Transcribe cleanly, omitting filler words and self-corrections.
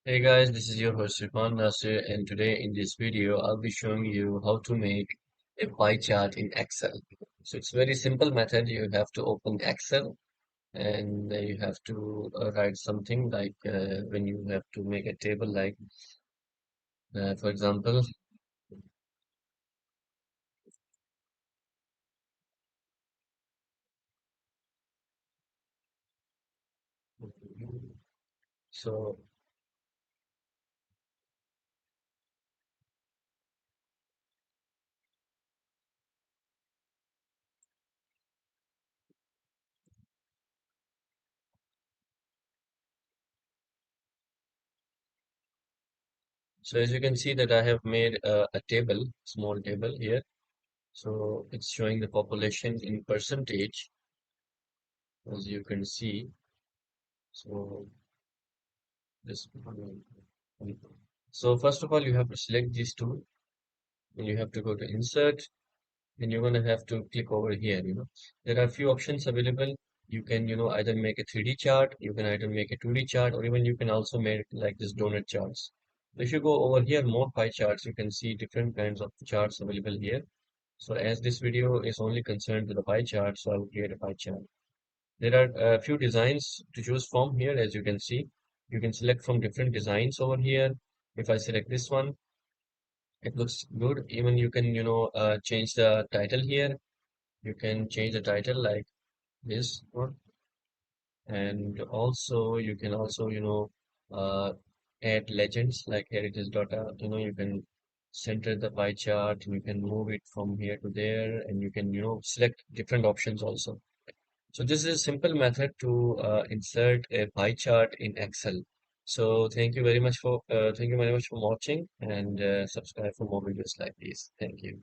Hey guys, this is your host Irfan Nasir, and today in this video I'll be showing you how to make a pie chart in Excel. So it's very simple method. You have to open Excel and you have to write something like when you have to make a table like for example. So so as you can see that I have made a table, small table here. So it's showing the population in percentage, as you can see. So this. So first of all, you have to select these two, and you have to go to insert, and you're gonna have to click over here. There are a few options available. You can, either make a 3D chart, you can either make a 2D chart, or even you can also make like this donut charts. If you go over here, more pie charts, you can see different kinds of charts available here. So as this video is only concerned with the pie chart, so I will create a pie chart. There are a few designs to choose from here, as you can see. You can select from different designs over here. If I select this one, it looks good. Even you can, change the title here. You can change the title like this one. And also, you can also, add legends like here it is data. You can center the pie chart. You can move it from here to there, and you can, select different options also. So this is a simple method to insert a pie chart in Excel. So thank you very much for watching and subscribe for more videos like these. Thank you.